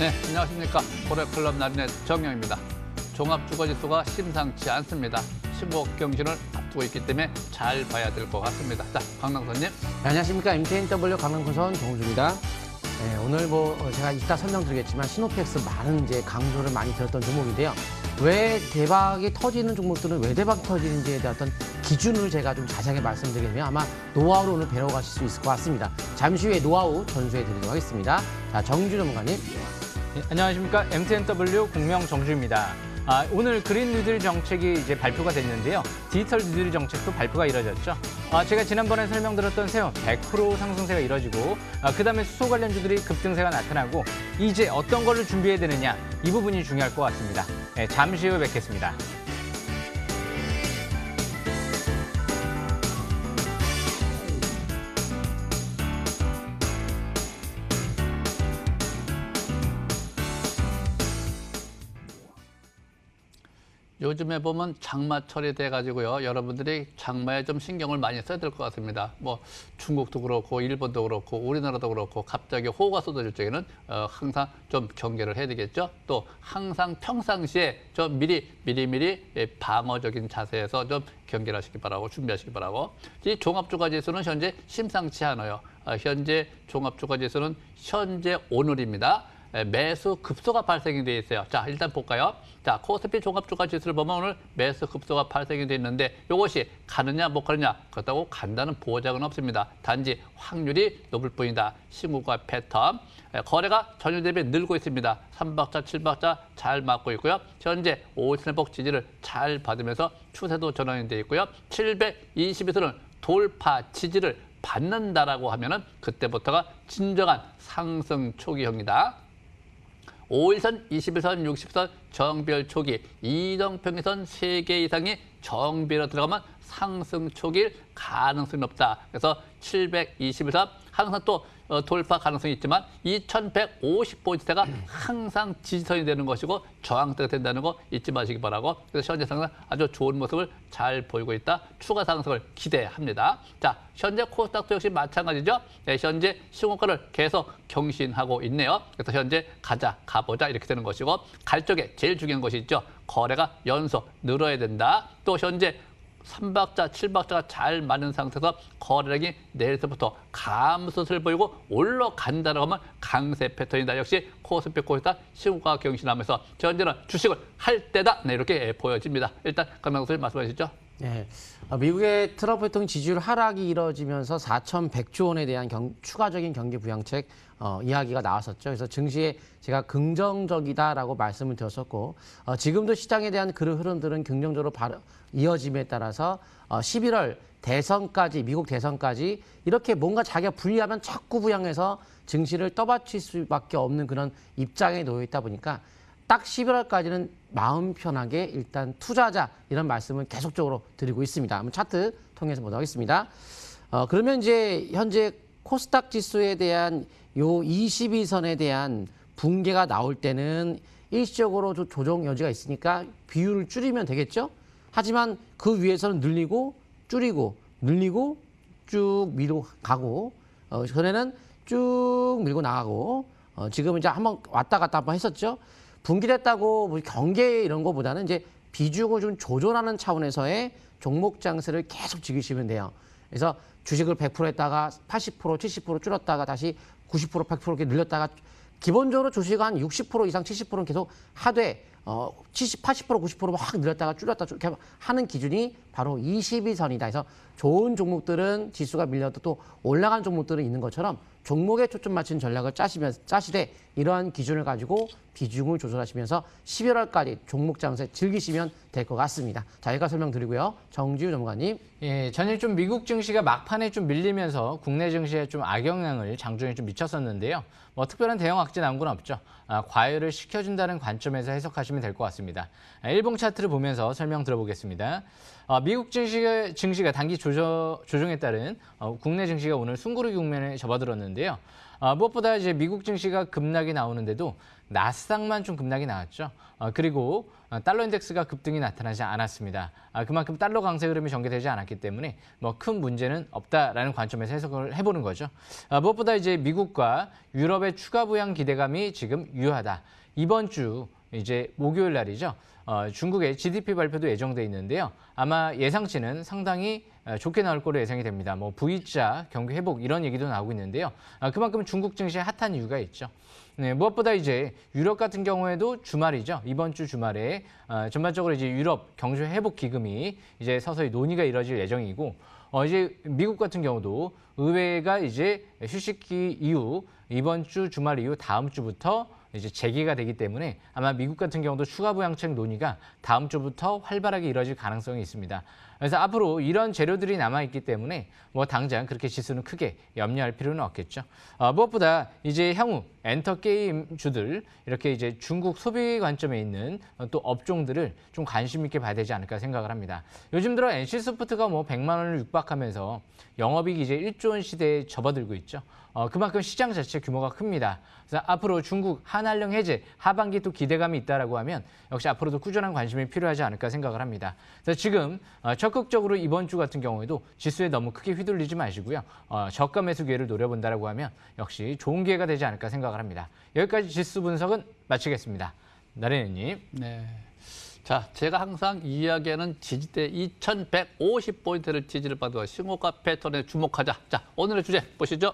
네, 안녕하십니까. 고래클럽 나린의 정영입니다. 종합주가지수가 심상치 않습니다. 15억 경신을 앞두고 있기 때문에 잘 봐야 될 것 같습니다. 자, 강남선님. 네, 안녕하십니까. MTNW 강남선선 정우주입니다. 네, 오늘 제가 이따 설명드리겠지만 시노펙스 많은 강조를 많이 들었던 종목인데요. 왜 대박이 터지는 종목들은 왜 대박이 터지는지에 대한 어떤 기준을 제가 좀 자세하게 말씀드리면 아마 노하우를 오늘 배워가실 수 있을 것 같습니다. 잠시 후에 노하우 전수해 드리도록 하겠습니다. 자, 정주 전문가님. 네, 안녕하십니까. MTNW 공명 정주입니다. 오늘 그린 뉴딜 정책이 이제 발표가 됐는데요. 디지털 뉴딜 정책도 발표가 이뤄졌죠. 제가 지난번에 설명드렸던 세원 100% 상승세가 이뤄지고 그다음에 수소 관련주들이 급등세가 나타나고 이제 어떤 거를 준비해야 되느냐 이 부분이 중요할 것 같습니다. 네, 잠시 후에 뵙겠습니다. 요즘에 보면 장마철이 돼가지고요. 여러분들이 장마에 좀 신경을 많이 써야 될 것 같습니다. 뭐 중국도 그렇고 일본도 그렇고 우리나라도 그렇고 갑자기 호우가 쏟아질 적에는 항상 좀 경계를 해야 되겠죠. 또 항상 평상시에 좀 미리 방어적인 자세에서 좀 경계를 하시기 바라고 준비하시기 바라고. 이 종합주가지수는 현재 심상치 않아요. 현재 종합주가지수는 현재 오늘입니다. 매수 급소가 발생이 돼 있어요. 자, 일단 볼까요? 자, 코스피 종합주가 지수를 보면 오늘 매수 급소가 발생이 돼 있는데 이것이 가느냐 못 가느냐 그렇다고 간다는 보장은 없습니다. 단지 확률이 높을 뿐이다. 신고가 패턴. 거래가 전일 대비 늘고 있습니다. 3박자, 7박자 잘 맞고 있고요. 현재 5일선의 지지를 잘 받으면서 추세도 전환이 돼 있고요. 720에서는 돌파 지지를 받는다라고 하면은 그때부터가 진정한 상승 초기형이다. 5일선, 21선, 60선 정비열 초기, 이동평균선 3개 이상이 정비로 들어가면 상승 초기일 가능성이 높다. 그래서 721선 항상 또 돌파 가능성이 있지만 2150포인트대가 항상 지지선이 되는 것이고 저항대가 된다는 거 잊지 마시기 바라고. 그래서 현재 상승 아주 좋은 모습을 잘 보이고 있다. 추가 상승을 기대합니다. 자, 현재 코스닥도 역시 마찬가지죠. 네, 현재 신고가를 계속 경신하고 있네요. 그래서 현재 가보자 이렇게 되는 것이고 갈 적에 제일 중요한 것이 있죠. 거래가 연속 늘어야 된다. 또 현재 3박자, 7박자가 잘 맞는 상태에서 거래량이 내일서부터 감소세를 보이고 올라간다라고 하면 강세 패턴이다. 역시 코스피 코스닥 신고가 경신하면서 현재는 주식을 할 때다. 네, 이렇게 보여집니다. 일단 강남선 선생님 말씀해 주시죠. 네, 미국의 트럼프 대통령 지지율 하락이 이뤄지면서 4,100조 원에 대한 추가적인 경기 부양책 이야기가 나왔었죠. 그래서 증시에 제가 긍정적이다라고 말씀을 드렸었고 지금도 시장에 대한 그런 흐름들은 긍정적으로 이어짐에 따라서 11월 대선까지 미국 대선까지 이렇게 뭔가 자기가 불리하면 자꾸 부양해서 증시를 떠받칠 수밖에 없는 그런 입장에 놓여 있다 보니까 딱 11월까지는 마음 편하게 일단 투자하자 이런 말씀을 계속적으로 드리고 있습니다. 한번 차트 통해서 보도록 하겠습니다. 그러면 이제 현재 코스닥 지수에 대한 요 22선에 대한 붕괴가 나올 때는 일시적으로 조정 여지가 있으니까 비율을 줄이면 되겠죠. 하지만 그 위에서는 늘리고 줄이고 늘리고 쭉 밀고 가고 전에는 쭉 밀고 나가고 지금 이제 한번 왔다 갔다 한번 했었죠. 분기됐다고 뭐 경계 이런 거보다는 이제 비중을 좀 조절하는 차원에서의 종목 장세를 계속 즐기시면 돼요. 그래서 주식을 100% 했다가 80%, 70% 줄였다가 다시 90%, 100% 이렇게 늘렸다가 기본적으로 주식은 한 60% 이상 70%는 계속 하되 70, 80%, 90%막 늘렸다가 줄였다 이렇게 하는 기준이 바로 22선이다. 그래서 좋은 종목들은 지수가 밀려도 또 올라간 종목들은 있는 것처럼 종목에 초점 맞춘 전략을 짜시되 이러한 기준을 가지고 비중을 조절하시면서 11월까지 종목 장세 즐기시면 될 것 같습니다. 자, 여기까지 설명드리고요. 정지우 전문가님. 예, 전일 좀 미국 증시가 막판에 좀 밀리면서 국내 증시에 좀 악영향을 장중에 좀 미쳤었는데요. 뭐 특별한 대형 악재 나온 건 없죠. 과열을 시켜준다는 관점에서 해석하시면 될 것 같습니다. 일봉 차트를 보면서 설명 들어보겠습니다. 미국 증시가 단기 조정에 따른 국내 증시가 오늘 숨고르기 국면에 접어들었는데요. 무엇보다 이제 미국 증시가 급락이 나오는데도 나스닥만 좀 급락이 나왔죠. 그리고 달러 인덱스가 급등이 나타나지 않았습니다. 그만큼 달러 강세 흐름이 전개되지 않았기 때문에 뭐 큰 문제는 없다라는 관점에서 해석을 해보는 거죠. 무엇보다 이제 미국과 유럽의 추가 부양 기대감이 지금 유효하다. 이번 주 이제 목요일 날이죠. 중국의 GDP 발표도 예정돼 있는데요. 아마 예상치는 상당히 좋게 나올 거로 예상이 됩니다. 뭐 V자 경기 회복 이런 얘기도 나오고 있는데요. 그만큼 중국 증시에 핫한 이유가 있죠. 네, 무엇보다 이제 유럽 같은 경우에도 주말이죠. 이번 주 주말에 전반적으로 이제 유럽 경제 회복 기금이 이제 서서히 논의가 이뤄질 예정이고, 이제 미국 같은 경우도 의회가 이제 휴식기 이후 이번 주 주말 이후 다음 주부터 이제 재개가 되기 때문에 아마 미국 같은 경우도 추가 부양책 논의가 다음 주부터 활발하게 이뤄질 가능성이 있습니다. 그래서 앞으로 이런 재료들이 남아있기 때문에 뭐 당장 그렇게 지수는 크게 염려할 필요는 없겠죠. 무엇보다 이제 향후 엔터게임주들 이렇게 이제 중국 소비 관점에 있는 또 업종들을 좀 관심 있게 봐야 되지 않을까 생각을 합니다. 요즘 들어 NC소프트가 뭐 100만 원을 육박하면서 영업이익이 이제 1조 원 시대에 접어들고 있죠. 그만큼 시장 자체 규모가 큽니다. 그래서 앞으로 중국 한한령 해제 하반기 또 기대감이 있다라고 하면 역시 앞으로도 꾸준한 관심이 필요하지 않을까 생각을 합니다. 그래서 지금 적극적으로 이번 주 같은 경우에도 지수에 너무 크게 휘둘리지 마시고요. 저가 매수 기회를 노려본다라고 하면 역시 좋은 기회가 되지 않을까 생각을 합니다. 여기까지 지수 분석은 마치겠습니다. 나래님. 네. 자, 제가 항상 이야기하는 지지대 2150포인트를 지지를 받아 신호가 패턴에 주목하자. 자, 오늘의 주제 보시죠.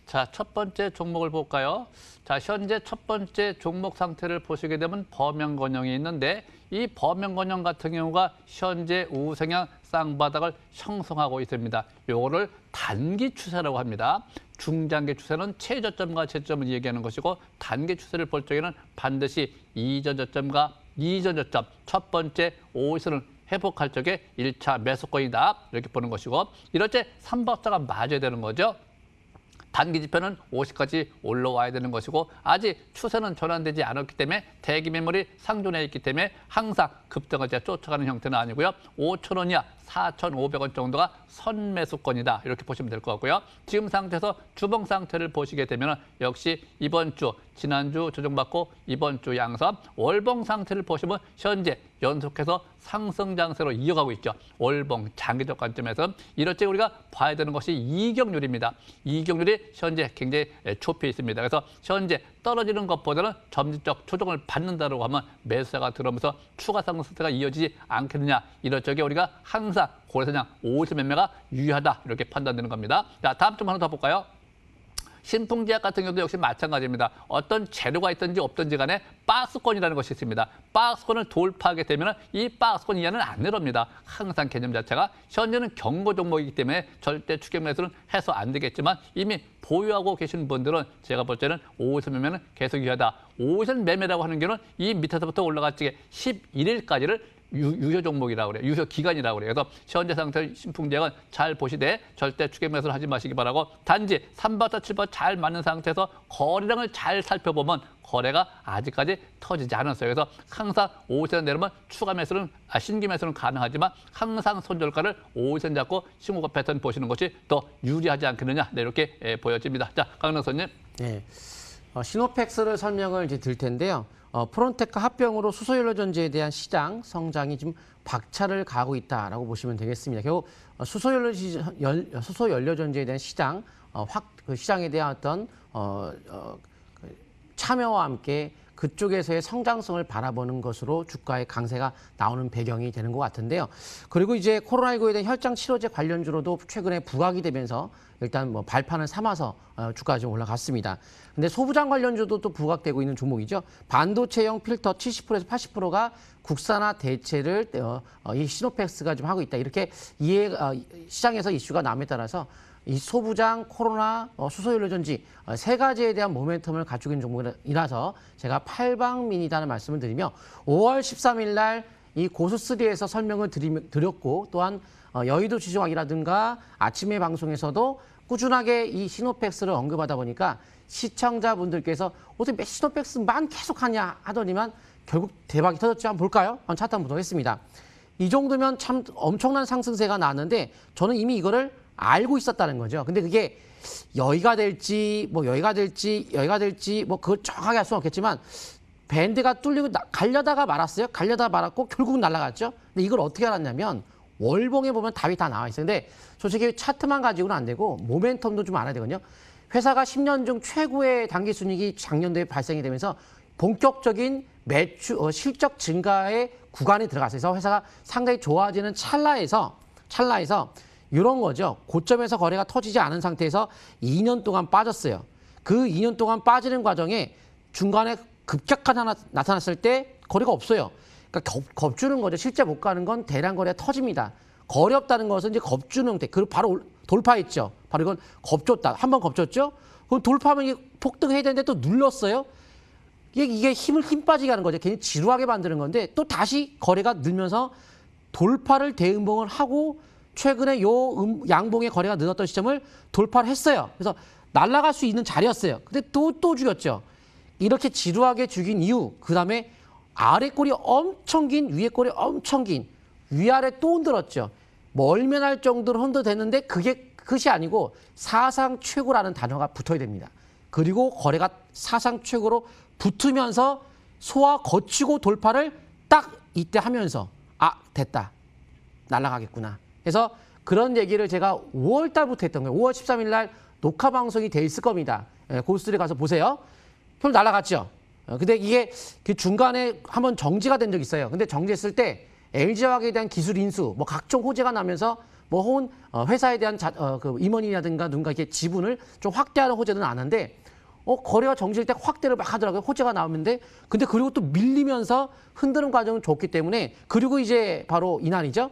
자, 첫 번째 종목을 볼까요? 자, 현재 첫 번째 종목 상태를 보시게 되면 범용건영이 있는데 이 범용건영 같은 경우가 현재 우상향 쌍바닥을 형성하고 있습니다. 요거를 단기 추세라고 합니다. 중장기 추세는 최저점과 최저점을 얘기하는 것이고 단기 추세를 볼 적에는 반드시 이전 저점과 이전 저점 첫 번째 5일선을 회복할 적에 1차 매수권이다 이렇게 보는 것이고 이럴 때 3박자가 맞아야 되는 거죠. 단기 지표는 50까지 올라와야 되는 것이고 아직 추세는 전환되지 않았기 때문에 대기 매물이 상존해 있기 때문에 항상 급등을 쫓아가는 형태는 아니고요. 5,000원 이하 4,500원 정도가 선매수권이다 이렇게 보시면 될 것 같고요. 지금 상태에서 주봉 상태를 보시게 되면 역시 이번 주 지난주 조정받고 이번 주 양선 월봉 상태를 보시면 현재 연속해서 상승 장세로 이어가고 있죠. 월봉 장기적 관점에서 이럴 때 우리가 봐야 되는 것이 이격률입니다. 이격률이 현재 굉장히 좁혀 있습니다. 그래서 현재 떨어지는 것보다는 점진적 조정을 받는다고 하면 매수세가 들어오면서 추가 상승세가 이어지지 않겠느냐. 이럴 적에 우리가 항상 고래사냥 50 매매가 유효하다 이렇게 판단되는 겁니다. 자, 다음 좀 하나 더 볼까요? 신풍제약 같은 경우도 역시 마찬가지입니다. 어떤 재료가 있든지 없든지 간에 박스권이라는 것이 있습니다. 박스권을 돌파하게 되면 이 박스권 이하는 안 내려옵니다. 항상 개념 자체가 현재는 경고 종목이기 때문에 절대 추격 매수는 해서 안 되겠지만 이미 보유하고 계신 분들은 제가 볼 때는 5일선 매매는 계속 유효하다. 5일선 매매라고 하는 경우는 이 밑에서부터 올라갔지 11일까지를 유효 종목이라고 그래요. 유효 기간이라고 그래요. 그래서 현재 상태 신풍제약은 잘 보시되 절대 추격 매수를 하지 마시기 바라고 단지 3바타 7바 잘 맞는 상태에서 거래량을 잘 살펴보면 거래가 아직까지 터지지 않았어요. 그래서 항상 5일선 내려면 추가 매수는 신규 매수는 가능하지만 항상 손절가를 5일선 잡고 신고가 패턴 보시는 것이 더 유리하지 않겠느냐 네, 이렇게 보여집니다. 자, 강릉 선님. 네. 시노팩스를 설명을 이제 드릴 텐데요. 프론텍과 합병으로 수소연료전지에 대한 시장 성장이 지금 박차를 가하고 있다라고 보시면 되겠습니다. 결국 수소연료전지에 대한 시장 그 시장에 대한 어떤 참여와 함께 그쪽에서의 성장성을 바라보는 것으로 주가의 강세가 나오는 배경이 되는 것 같은데요. 그리고 이제 코로나19에 대한 혈장 치료제 관련주로도 최근에 부각이 되면서 일단 뭐 발판을 삼아서 주가가 좀 올라갔습니다. 근데 소부장 관련주도 또 부각되고 있는 종목이죠. 반도체용 필터 70%에서 80%가 국산화 대체를 이 시노팩스가 좀 하고 있다. 이렇게 시장에서 이슈가 남에 따라서 이 소부장, 코로나, 수소연료전지 세 가지에 대한 모멘텀을 갖추고 있는 종목이라서 제가 팔방민이다는 말씀을 드리며 5월 13일 날 이 고수3에서 설명을 드렸고 또한 여의도 주중학이라든가 아침에 방송에서도 꾸준하게 이 시노팩스를 언급하다 보니까 시청자분들께서 어떻게 시노팩스만 계속하냐 하더니만 결국 대박이 터졌죠. 한번 볼까요? 한번 차트 한번 보도록 하겠습니다. 이 정도면 참 엄청난 상승세가 나왔는데 저는 이미 이거를 알고 있었다는 거죠. 근데 그게 여기가 될지 뭐 여기가 될지 뭐 그걸 정확하게 할 수는 없겠지만 밴드가 뚫리고 가려다가 말았어요. 가려다가 말았고 결국은 날아갔죠. 근데 이걸 어떻게 알았냐면 월봉에 보면 답이 다 나와 있어요. 근데 솔직히 차트만 가지고는 안 되고 모멘텀도 좀 알아야 되거든요. 회사가 10년 중 최고의 당기 순이익이 작년도에 발생이 되면서 본격적인 실적 증가의 구간에 들어갔어요. 그래서 회사가 상당히 좋아지는 찰나에서 이런 거죠. 고점에서 거래가 터지지 않은 상태에서 2년 동안 빠졌어요. 그 2년 동안 빠지는 과정에 중간에 급격한 하나 나타났을 때 거래가 없어요. 그러니까 겁주는 거죠. 실제 못 가는 건 대량 거래가 터집니다. 거래 없다는 것은 이제 겁주는 형태. 그리고 바로 돌파했죠. 바로 이건 겁줬다. 한번 겁줬죠. 그럼 돌파하면 이게 폭등해야 되는데 또 눌렀어요. 이게 힘 빠지게 하는 거죠. 괜히 지루하게 만드는 건데 또 다시 거래가 늘면서 돌파를 대응봉을 하고 최근에 양봉의 거래가 늘었던 시점을 돌파를 했어요. 그래서 날아갈 수 있는 자리였어요. 근데 또 죽였죠. 이렇게 지루하게 죽인 이유, 그 다음에 아래 꼬리 엄청 긴, 위에 꼬리 엄청 긴, 위아래 또 흔들었죠. 멀면할 정도로 흔들었는데 그게 끝이 아니고 사상 최고라는 단어가 붙어야 됩니다. 그리고 거래가 사상 최고로 붙으면서 소화 거치고 돌파를 딱 이때 하면서 됐다. 날아가겠구나. 그래서 그런 얘기를 제가 5월 달부터 했던 거예요. 5월 13일 날 녹화 방송이 돼 있을 겁니다. 고스트에 가서 보세요. 별 날아갔죠. 근데 이게 그 중간에 한번 정지가 된 적이 있어요. 근데 정지했을 때 LG화학에 대한 기술 인수, 뭐 각종 호재가 나면서 뭐 혹은 회사에 대한 그 임원이라든가 누군가 이렇게 지분을 좀 확대하는 호재는 나는데 거래가 정지일 때 확대를 막 하더라고요. 호재가 나오는데 근데 그리고 또 밀리면서 흔드는 과정은 좋기 때문에 그리고 이제 바로 이날이죠.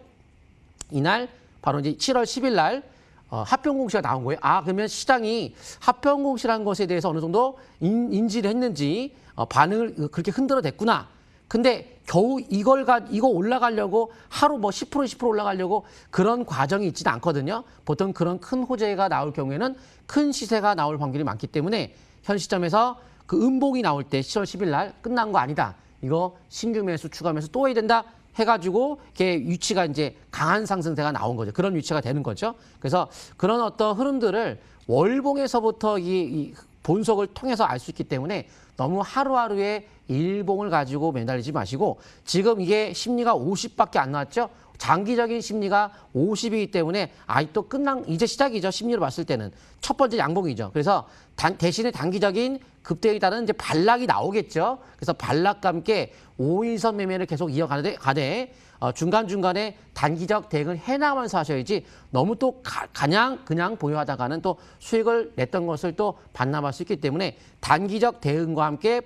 이날 바로 이제 7월 10일 날 합병 공시가 나온 거예요. 그러면 시장이 합병 공시라는 것에 대해서 어느 정도 인지를 했는지 반응을 그렇게 흔들어댔구나. 근데 겨우 이거 올라가려고 하루 뭐 10% 20% 올라가려고 그런 과정이 있지는 않거든요. 보통 그런 큰 호재가 나올 경우에는 큰 시세가 나올 확률이 많기 때문에 현 시점에서 그 음봉이 나올 때 7월 10일 날 끝난 거 아니다. 이거 신규 매수 추가 매수 또 해야 된다. 해가지고 이게 위치가 이제 강한 상승세가 나온 거죠. 그런 위치가 되는 거죠. 그래서 그런 어떤 흐름들을 월봉에서부터 이 본속을 통해서 알 수 있기 때문에 너무 하루하루의 일봉을 가지고 매달리지 마시고 지금 이게 심리가 50밖에 안 나왔죠. 장기적인 심리가 50이기 때문에 또 이제 시작이죠. 심리로 봤을 때는 첫 번째 양봉이죠. 그래서 대신에 단기적인 급등에 따른 이제 반락이 나오겠죠. 그래서 반락과 함께 5일선 매매를 계속 이어가되 중간중간에 단기적 대응을 해나가면서 하셔야지 너무 또 그냥 보유하다가는 또 수익을 냈던 것을 또 반납할 수 있기 때문에 단기적 대응과 함께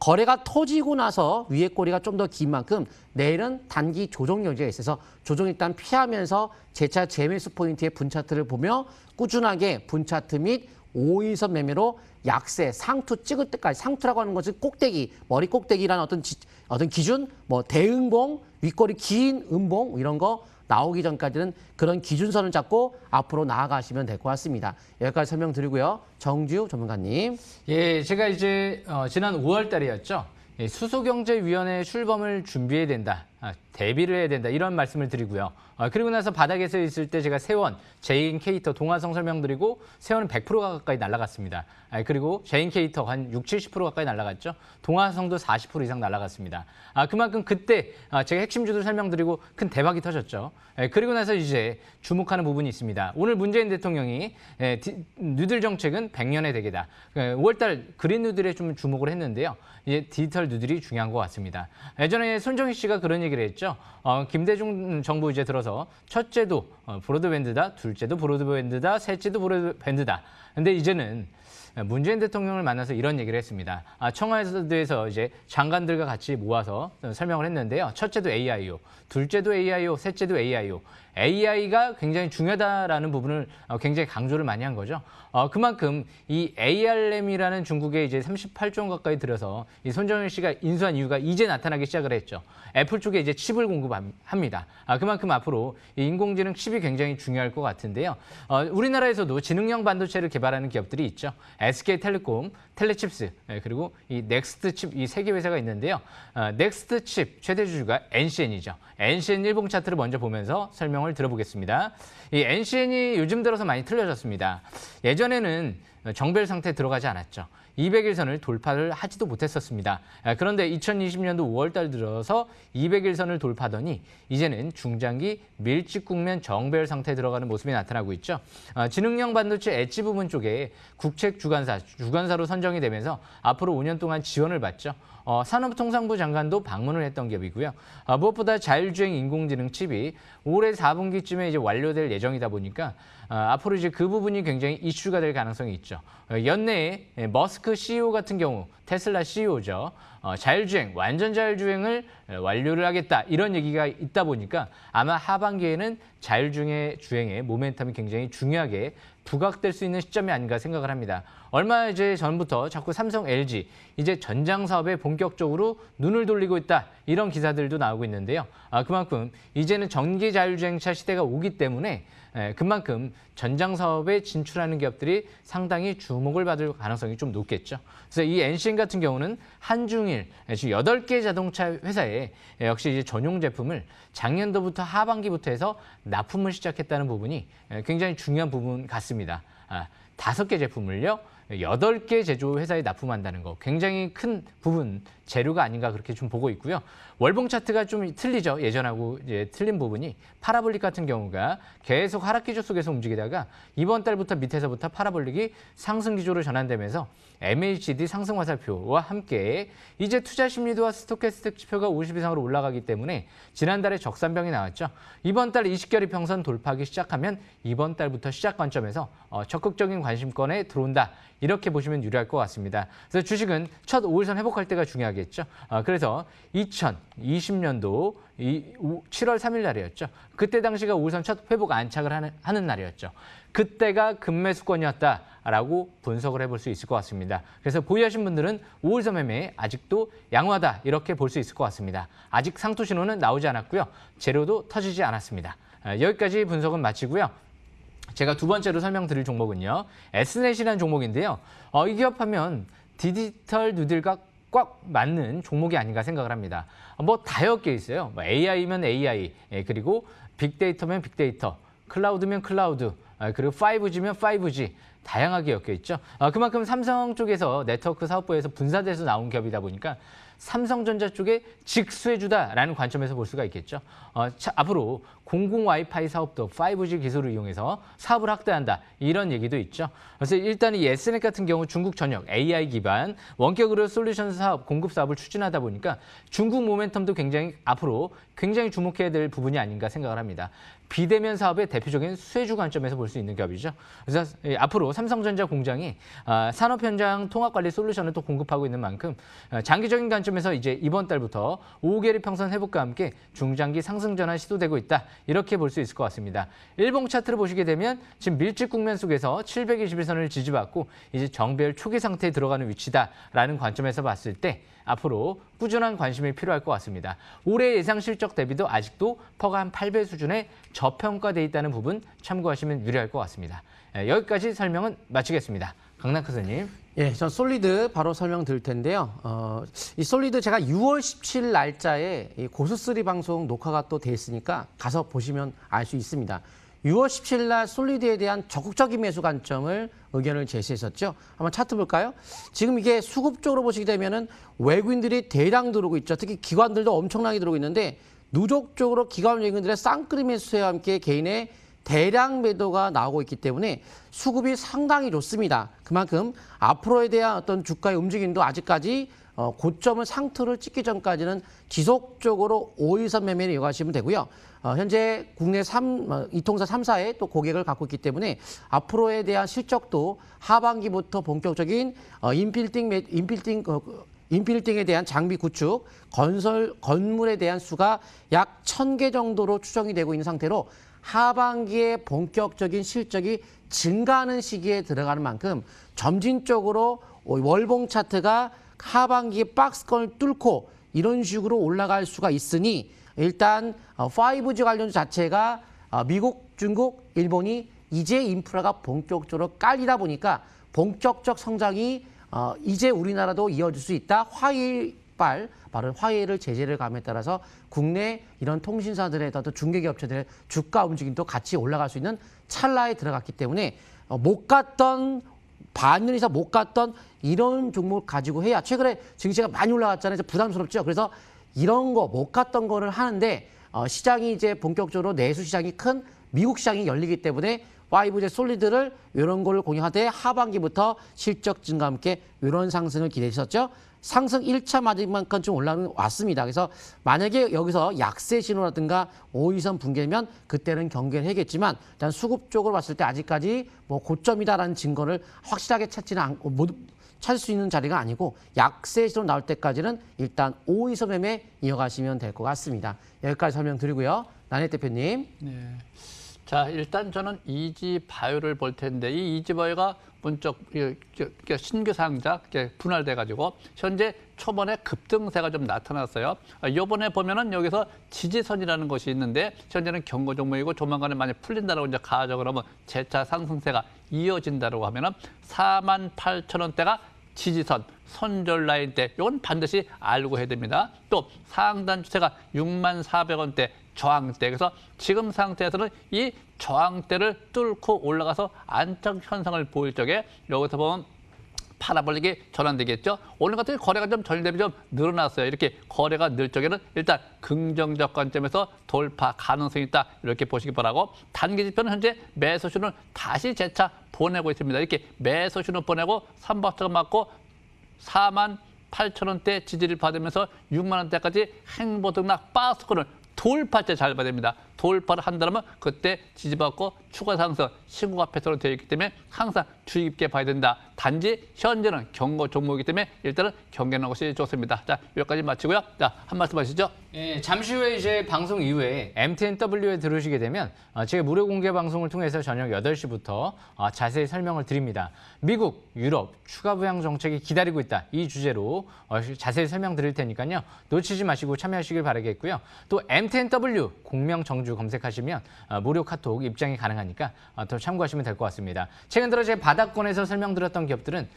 거래가 터지고 나서 위에 꼬리가 좀 더 긴 만큼 내일은 단기 조정 여지가 있어서 조정 일단 피하면서 재차 재매수 포인트의 분차트를 보며 꾸준하게 분차트 및 5일선 매매로 약세, 상투 찍을 때까지 상투라고 하는 것은 꼭대기, 머리 꼭대기라는 어떤 기준, 뭐 대응봉, 윗꼬리 긴 음봉 이런 거 나오기 전까지는 그런 기준선을 잡고 앞으로 나아가시면 될 것 같습니다. 여기까지 설명드리고요. 정지우 전문가님. 예, 제가 이제 지난 5월 달이었죠. 수소경제위원회 출범을 준비해야 된다. 대비를 해야 된다. 이런 말씀을 드리고요. 그리고 나서 바닥에 서 있을 때 제가 세원, 제인케이터, 동화성 설명드리고 세원은 100%가 가까이 날아갔습니다. 그리고 제인케이터 한 60, 70% 가까이 날아갔죠. 동화성도 40% 이상 날아갔습니다. 그만큼 그때 제가 핵심주들 설명드리고 큰 대박이 터졌죠. 그리고 나서 이제 주목하는 부분이 있습니다. 오늘 문재인 대통령이 뉴딜 정책은 100년의 대계다. 5월달 그린 뉴딜에 좀 주목을 했는데요. 이제 디지털 뉴딜이 중요한 것 같습니다. 예전에 손정희 씨가 그런 얘기를 했죠. 김대중 정부 이제 들어서 첫째도 브로드밴드다, 둘째도 브로드밴드다, 셋째도 브로드밴드다. 근데 이제는 문재인 대통령을 만나서 이런 얘기를 했습니다. 청와대에서 이제 장관들과 같이 모아서 설명을 했는데요. 첫째도 AIO, 둘째도 AIO, 셋째도 AIO. AI가 굉장히 중요하다라는 부분을 굉장히 강조를 많이 한 거죠. 그만큼 이 ARM이라는 중국에 이제 38조 원 가까이 들여서 이 손정일 씨가 인수한 이유가 이제 나타나기 시작을 했죠. 애플 쪽에 이제 칩을 공급합니다. 그만큼 앞으로 이 인공지능 칩이 칩이 굉장히 중요할 것 같은데요. 우리나라에서도 지능형 반도체를 개발하는 기업들이 있죠. SK텔레콤, 텔레칩스, 그리고 이 넥스트칩 이 세 개 회사가 있는데요. 넥스트칩 최대 주주가 NCN이죠. NCN 일봉 차트를 먼저 보면서 설명을 들어보겠습니다. 이 NCN이 요즘 들어서 많이 틀려졌습니다. 예전에는 정배열 상태에 들어가지 않았죠. 200일선을 돌파를 하지도 못했었습니다. 그런데 2020년도 5월 달 들어서 200일선을 돌파하더니 이제는 중장기 밀집 국면 정배열 상태에 들어가는 모습이 나타나고 있죠. 지능형 반도체 엣지 부분 쪽에 국책 주관사로 선정이 되면서 앞으로 5년 동안 지원을 받죠. 산업통상부 장관도 방문을 했던 기업이고요. 무엇보다 자율주행 인공지능 칩이 올해 4분기쯤에 이제 완료될 예정이다 보니까 앞으로 이제 그 부분이 굉장히 이슈가 될 가능성이 있죠. 연내에 머스크 CEO 같은 경우 테슬라 CEO죠. 자율주행, 완전 자율주행을 완료를 하겠다 이런 얘기가 있다 보니까 아마 하반기에는 자율주행의 모멘텀이 굉장히 중요하게 부각될 수 있는 시점이 아닌가 생각을 합니다. 얼마 이제 전부터 자꾸 삼성, LG 이제 전장 사업에 본격적으로 눈을 돌리고 있다 이런 기사들도 나오고 있는데요. 그만큼 이제는 전기 자율주행차 시대가 오기 때문에 그만큼 전장 사업에 진출하는 기업들이 상당히 주목을 받을 가능성이 좀 높겠죠. 그래서 이 NCN 같은 경우는 한중일, 즉 8개 자동차 회사에 역시 이제 전용 제품을 작년도부터 하반기부터 해서 납품을 시작했다는 부분이 굉장히 중요한 부분 같습니다. 5개 제품을요. 8개 제조 회사에 납품한다는 거 굉장히 큰 부분 재료가 아닌가 그렇게 좀 보고 있고요. 월봉 차트가 좀 틀리죠. 예전하고 이제 틀린 부분이 파라볼릭 같은 경우가 계속 하락 기조 속에서 움직이다가 이번 달부터 밑에서부터 파라볼릭이 상승 기조로 전환되면서 MACD 상승 화살표와 함께 이제 투자 심리도와 스토캐스틱 지표가 50 이상으로 올라가기 때문에 지난달에 적산병이 나왔죠. 이번 달 20개월 평선 돌파하기 시작하면 이번 달부터 시작 관점에서 적극적인 관심권에 들어온다. 이렇게 보시면 유리할 것 같습니다. 그래서 주식은 첫 5일선 회복할 때가 중요하겠죠. 그래서 2020년도 7월 3일 날이었죠. 그때 당시가 5일선 첫 회복 안착을 하는 날이었죠. 그때가 급매수권이었다라고 분석을 해볼 수 있을 것 같습니다. 그래서 보유하신 분들은 5일선 매매 아직도 양호하다 이렇게 볼 수 있을 것 같습니다. 아직 상투 신호는 나오지 않았고요. 재료도 터지지 않았습니다. 여기까지 분석은 마치고요. 제가 두 번째로 설명드릴 종목은요. S넷이라는 종목인데요. 이 기업 하면 디지털 누들과 꽉 맞는 종목이 아닌가 생각을 합니다. 뭐 다 엮여 있어요. AI면 AI, 그리고 빅데이터면 빅데이터, 클라우드면 클라우드, 그리고 5G면 5G. 다양하게 엮여 있죠. 그만큼 삼성 쪽에서 네트워크 사업부에서 분사돼서 나온 기업이다 보니까 삼성전자 쪽에 직수해주다라는 관점에서 볼 수가 있겠죠. 앞으로 공공 와이파이 사업도 5G 기술을 이용해서 사업을 확대한다. 이런 얘기도 있죠. 그래서 일단 이 S넷 같은 경우 중국 전역 AI 기반 원격으로 솔루션 사업, 공급 사업을 추진하다 보니까 중국 모멘텀도 굉장히 앞으로 굉장히 주목해야 될 부분이 아닌가 생각을 합니다. 비대면 사업의 대표적인 수혜주 관점에서 볼 수 있는 기업이죠. 그래서 앞으로 삼성전자 공장이 산업 현장 통합 관리 솔루션을 또 공급하고 있는 만큼 장기적인 관점에서 이제 이번 달부터 5개월 평선 회복과 함께 중장기 상승 전환 시도되고 있다. 이렇게 볼 수 있을 것 같습니다. 일봉 차트를 보시게 되면 지금 밀집 국면 속에서 721선을 지지받고 이제 정배열 초기 상태에 들어가는 위치다라는 관점에서 봤을 때 앞으로 꾸준한 관심이 필요할 것 같습니다. 올해 예상 실적 대비도 아직도 퍼가 한 8배 수준에 저평가돼 있다는 부분 참고하시면 유리할 것 같습니다. 여기까지 설명은 마치겠습니다. 강남크 선생님. 예, 전 솔리드 바로 설명드릴 텐데요. 이 솔리드 제가 6월 17일 날짜에 이 고수3 방송 녹화가 또 돼 있으니까 가서 보시면 알 수 있습니다. 6월 17일 날 솔리드에 대한 적극적인 매수 관점을 의견을 제시했었죠. 한번 차트 볼까요? 지금 이게 수급 쪽으로 보시게 되면은 외국인들이 대량 들어오고 있죠. 특히 기관들도 엄청나게 들어오고 있는데 누적적으로 기관 외국인들의 쌍끌이 매수와 함께 개인의 대량 매도가 나오고 있기 때문에 수급이 상당히 좋습니다. 그만큼 앞으로에 대한 어떤 주가의 움직임도 아직까지 고점을 상투를 찍기 전까지는 지속적으로 5일선 매매를 이용하시면 되고요. 현재 국내 이통사 3사에 또 고객을 갖고 있기 때문에 앞으로에 대한 실적도 하반기부터 본격적인 인필딩에 대한 장비 구축, 건물에 대한 수가 약 1,000개 정도로 추정이 되고 있는 상태로 하반기에 본격적인 실적이 증가하는 시기에 들어가는 만큼 점진적으로 월봉 차트가 하반기에 박스권을 뚫고 이런 식으로 올라갈 수가 있으니 일단 5G 관련 자체가 미국, 중국, 일본이 이제 인프라가 본격적으로 깔리다 보니까 본격적 성장이 이제 우리나라도 이어질 수 있다. 바로 화웨이를 제재를 감에 따라서 국내 이런 통신사들의 어떤 중개기업체들의 주가 움직임도 같이 올라갈 수 있는 찰나에 들어갔기 때문에 못 갔던 반년 이상 못 갔던 이런 종목을 가지고 해야 최근에 증시가 많이 올라갔잖아요. 그래서 부담스럽죠. 그래서 이런 거 못 갔던 거를 하는데 시장이 이제 본격적으로 내수 시장이 큰 미국 시장이 열리기 때문에 와이브제 솔리드를 이런 거를 공유하되 하반기부터 실적 증가와 함께 이런 상승을 기대했었죠. 상승 1차 마디만큼 좀 올라왔습니다. 그래서 만약에 여기서 약세 신호라든가 5일선 붕괴면 그때는 경계를 해야겠지만 일단 수급 쪽으로 봤을 때 아직까지 뭐 고점이다라는 증거를 확실하게 찾지는 않고 찾을 수 있는 자리가 아니고 약세 신호 나올 때까지는 일단 5일선 매매 이어가시면 될 것 같습니다. 여기까지 설명드리고요. 나혜 대표님. 네. 자, 일단 저는 이지바이오를 볼 텐데 이 이지바이오가 문적 신규 상장 분할돼 가지고 현재 초반에 급등세가 좀 나타났어요. 이번에 보면은 여기서 지지선이라는 것이 있는데 현재는 경고 종목이고 조만간에 많이 풀린다라고 이제 가정을 하면 재차 상승세가 이어진다라고 하면은 48,000원대가 지지선, 손절 라인대, 이건 반드시 알고 해야 됩니다. 또 상단 추세가 64,400원대 저항대. 그래서 지금 상태에서는 이 저항대를 뚫고 올라가서 안착 현상을 보일 적에 여기서 보면 파라볼릭이 전환되겠죠. 오늘 같은 거래가 좀 전일 대비 좀 늘어났어요. 이렇게 거래가 늘 적에는 일단 긍정적 관점에서 돌파 가능성이 있다. 이렇게 보시기 바라고 단기 지표는 현재 매수 신호를 다시 재차 보내고 있습니다. 이렇게 매수 신호 보내고 3박자가 맞고 48,000원대 지지를 받으면서 6만 원대까지 행보등락 바스권을 돌파째 잘 봐야 됩니다. 돌파를 한다면 그때 지지받고 추가 상승 신고가 패턴으로 되어 있기 때문에 항상 주의 깊게 봐야 된다. 단지 현재는 경고 종목이기 때문에 일단은 경계하는 것이 좋습니다. 자, 여기까지 마치고요. 자, 한 말씀 하시죠. 예, 잠시 후에 이제 방송 이후에 MTNW에 들으시게 되면 제가 무료 공개 방송을 통해서 저녁 8시부터 자세히 설명을 드립니다. 미국, 유럽 추가 부양 정책이 기다리고 있다. 이 주제로 자세히 설명드릴 테니까요. 놓치지 마시고 참여하시길 바라겠고요. 또 MTNW 공명 정주 검색하시면 무료 카톡 입장이 가능하니까 더 참고하시면 될 것 같습니다. 최근 들어 제 바닥권에서 설명드렸던 기업들은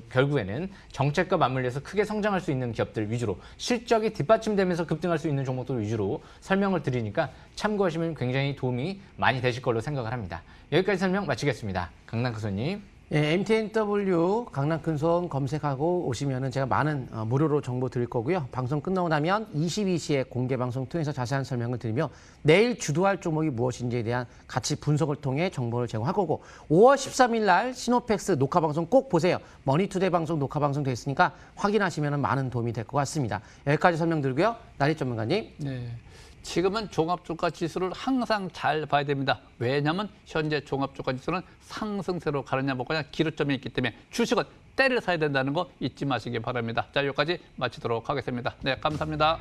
결국에는 정책과 맞물려서 크게 성장할 수 있는 기업들 위주로 실적이 뒷받침되면서 급등할 수 있는 종목들 위주로 설명을 드리니까 참고하시면 굉장히 도움이 많이 되실 걸로 생각을 합니다. 여기까지 설명 마치겠습니다. 강남크소님. 예, MTNW 강남큰손 검색하고 오시면은 제가 많은 무료로 정보 드릴 거고요. 방송 끝나고 나면 22시에 공개 방송 통해서 자세한 설명을 드리며 내일 주도할 종목이 무엇인지에 대한 같이 분석을 통해 정보를 제공할 거고 5월 13일 날 시노팩스 녹화 방송 꼭 보세요. 머니투데이 방송 녹화 방송 돼 있으니까 확인하시면 많은 도움이 될 것 같습니다. 여기까지 설명드리고요. 나리 전문가님. 네. 지금은 종합주가 지수를 항상 잘 봐야 됩니다. 왜냐하면 현재 종합주가 지수는 상승세로 가느냐 뭐냐 기로점이 있기 때문에 주식은 때를 사야 된다는 거 잊지 마시기 바랍니다. 자, 여기까지 마치도록 하겠습니다. 네, 감사합니다.